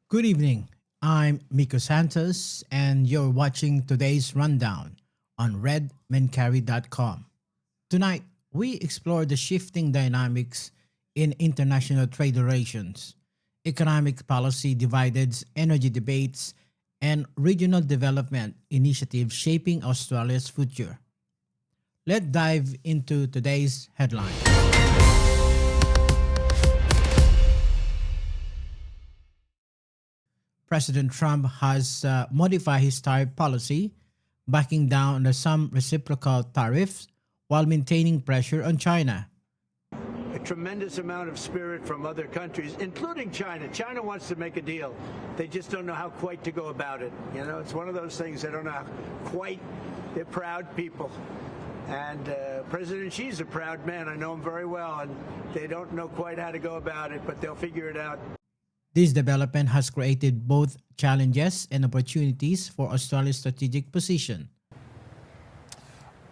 Good evening. I'm Miko Santos, and you're watching today's rundown on redmencarry.com. Tonight, we explore the shifting dynamics in international trade relations, economic policy divides, energy debates, and regional development initiatives shaping Australia's future. Let's dive into today's headline. President Trump has modified his tariff policy, backing down on some reciprocal tariffs while maintaining pressure on China. A tremendous amount of spirit from other countries, including China. China wants to make a deal. They just don't know how quite to go about it. You know, it's one of those things they don't know how quite. They're proud people. And President Xi's a proud man. I know him very well. And they don't know quite how to go about it, but they'll figure it out. This development has created both challenges and opportunities for Australia's strategic position.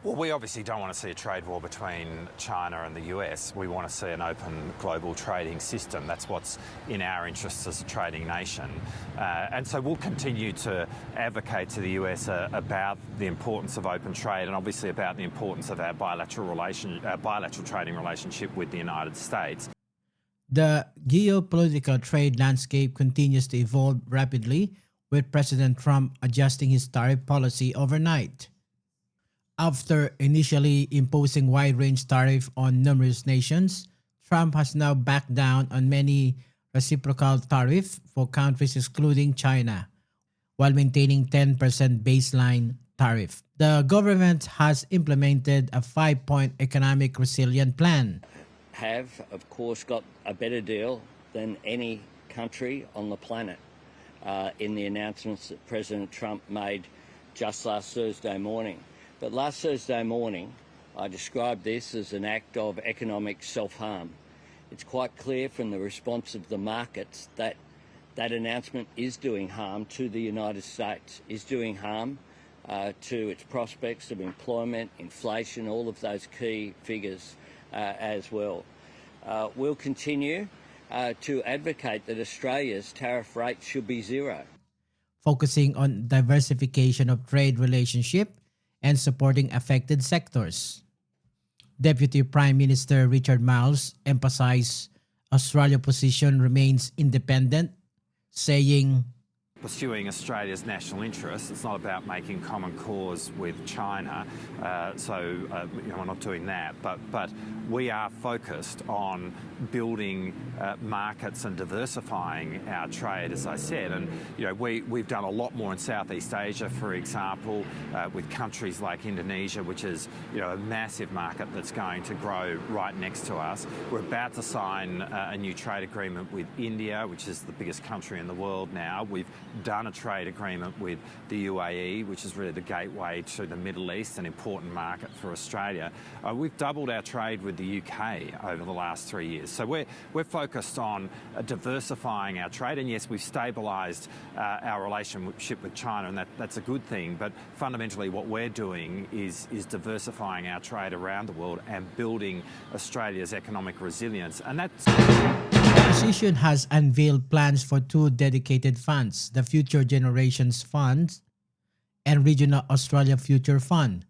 Well, we obviously don't want to see a trade war between China and the US. We want to see an open global trading system. That's what's in our interests as a trading nation. And so we'll continue to advocate to the US about the importance of open trade and obviously about the importance of our bilateral trading relationship with the United States. The geopolitical trade landscape continues to evolve rapidly, with President Trump adjusting his tariff policy overnight. After initially imposing wide-range tariffs on numerous nations, Trump has now backed down on many reciprocal tariffs for countries excluding China, while maintaining 10% baseline tariff. The government has implemented a 5-point economic resilience plan. Have, of course, got a better deal than any country on the planet in the announcements that President Trump made just last Thursday morning. But last Thursday morning, I described this as an act of economic self-harm. It's quite clear from the response of the markets that that announcement is doing harm to the United States, is doing harm to its prospects of employment, inflation, all of those key figures as well. We'll continue to advocate that Australia's tariff rate should be zero. Focusing on diversification of trade relationship and supporting affected sectors. Deputy Prime Minister Richard Marles emphasized Australia's position remains independent, saying, Pursuing Australia's national interests. It's not about making common cause with China, we're not doing that. But we are focused on building markets and diversifying our trade, as I said. And we've done a lot more in Southeast Asia, for example, with countries like Indonesia, which is a massive market that's going to grow right next to us. We're about to sign a new trade agreement with India, which is the biggest country in the world now. We've done a trade agreement with the UAE, which is really the gateway to the Middle East, an important market for Australia. We've doubled our trade with the UK over the last 3 years. So we're focused on diversifying our trade, and yes, we've stabilised our relationship with China, and that's a good thing. But fundamentally, what we're doing is diversifying our trade around the world and building Australia's economic resilience, and that's. The opposition has unveiled plans for two dedicated funds, the Future Generations Fund and Regional Australia Future Fund,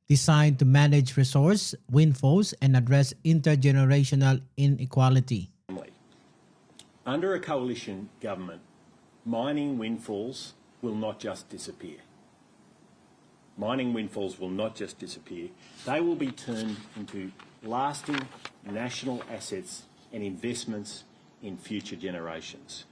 designed to manage resource windfalls and address intergenerational inequality. Under a coalition government, mining windfalls will not just disappear. Mining windfalls will not just disappear. They will be turned into lasting national assets and investments in future generations.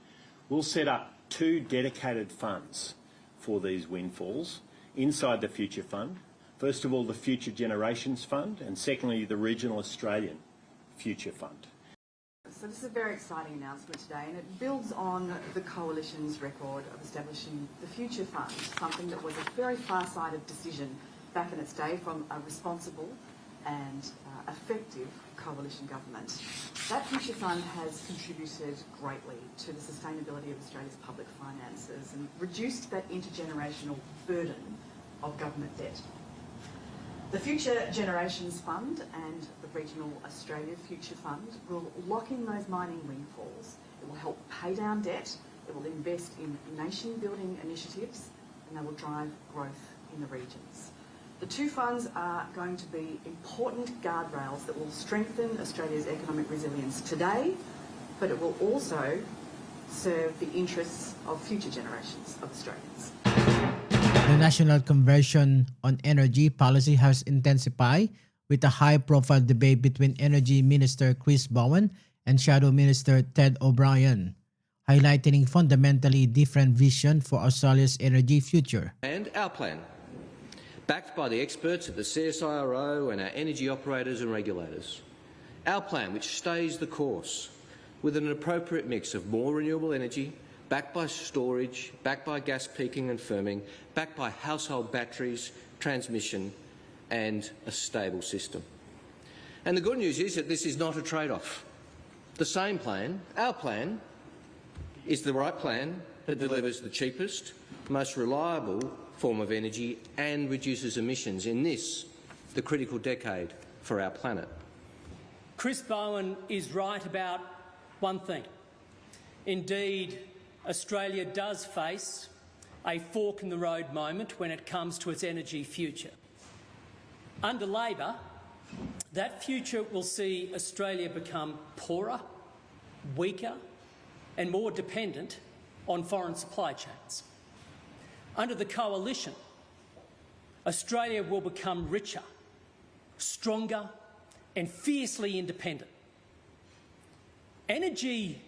We'll set up two dedicated funds for these windfalls inside the Future Fund. First of all, the Future Generations Fund, and secondly, the Regional Australian Future Fund. So this is a very exciting announcement today, and it builds on the Coalition's record of establishing the Future Fund, something that was a very far-sighted decision back in its day from a responsible and effective coalition government. That Future Fund has contributed greatly to the sustainability of Australia's public finances and reduced that intergenerational burden of government debt. The Future Generations Fund and the Regional Australia Future Fund will lock in those mining windfalls. It will help pay down debt It will invest in nation-building initiatives, and they will drive growth in the regions. The two funds are going to be important guardrails that will strengthen Australia's economic resilience today, but it will also serve the interests of future generations of Australians. The national conversion on energy policy has intensified with a high-profile debate between Energy Minister Chris Bowen and Shadow Minister Ted O'Brien, highlighting fundamentally different vision for Australia's energy future. And our plan, backed by the experts at the CSIRO and our energy operators and regulators. Our plan, which stays the course with an appropriate mix of more renewable energy, backed by storage, backed by gas peaking and firming, backed by household batteries, transmission and a stable system. And the good news is that this is not a trade-off. The same plan, our plan, is the right plan that delivers the cheapest, most reliable form of energy and reduces emissions in this, the critical decade for our planet. Chris Bowen is right about one thing. Indeed, Australia does face a fork in the road moment when it comes to its energy future. Under Labor, that future will see Australia become poorer, weaker and more dependent on foreign supply chains. Under the Coalition, Australia will become richer, stronger and fiercely independent. Energy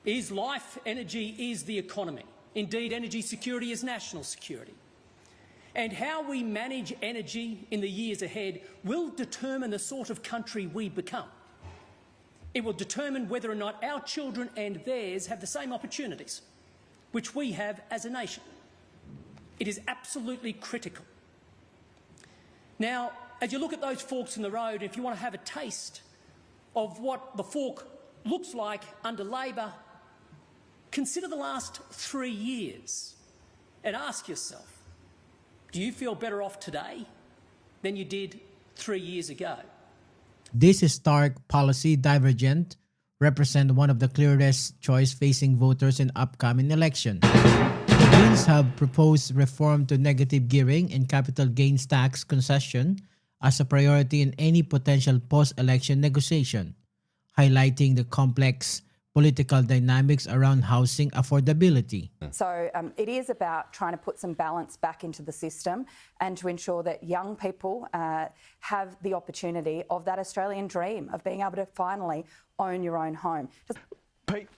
is life, energy is the economy. Indeed, energy security is national security. And how we manage energy in the years ahead will determine the sort of country we become. It will determine whether or not our children and theirs have the same opportunities which we have as a nation. It is absolutely critical. Now, as you look at those forks in the road, if you want to have a taste of what the fork looks like under Labor, consider the last 3 years and ask yourself, do you feel better off today than you did 3 years ago? This historic policy divergent represent one of the clearest choice facing voters in upcoming election. The Greens have proposed reform to negative gearing and capital gains tax concession as a priority in any potential post-election negotiation, highlighting the complex political dynamics around housing affordability. So it is about trying to put some balance back into the system and to ensure that young people have the opportunity of that Australian dream of being able to finally own your own home. Pete,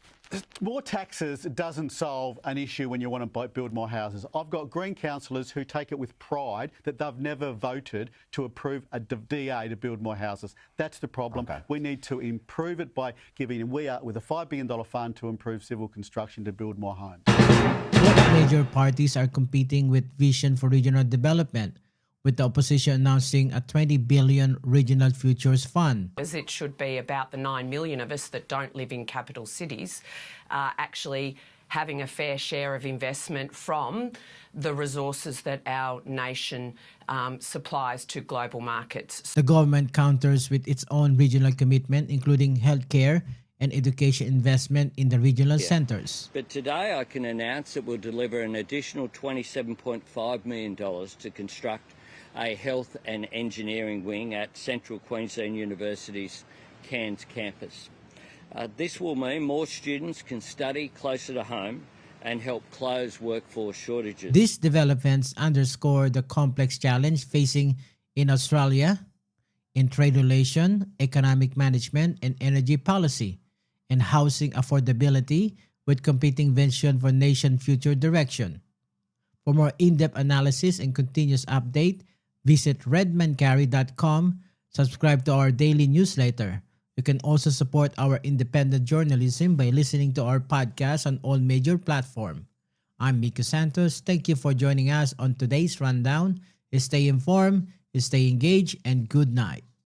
more taxes doesn't solve an issue when you want to build more houses. I've got Green councillors who take it with pride that they've never voted to approve a DA to build more houses. That's the problem. Okay. We need to improve it by giving, with a $5 billion fund to improve civil construction to build more homes. Both major parties are competing with vision for regional development, with the opposition announcing a $20 billion Regional Futures Fund. It should be about the 9 million of us that don't live in capital cities actually having a fair share of investment from the resources that our nation supplies to global markets. The government counters with its own regional commitment, including healthcare and education investment in the regional centres. But today I can announce it will deliver an additional $27.5 million to construct a health and engineering wing at Central Queensland University's Cairns campus. This will mean more students can study closer to home and help close workforce shortages. These developments underscore the complex challenge facing in Australia in trade relation, economic management and energy policy, and housing affordability with competing vision for nation future direction. For more in-depth analysis and continuous update, visit redmancarry.com, subscribe to our daily newsletter. You can also support our independent journalism by listening to our podcast on all major platforms. I'm Miko Santos. Thank you for joining us on today's rundown. Stay informed, stay engaged, and good night.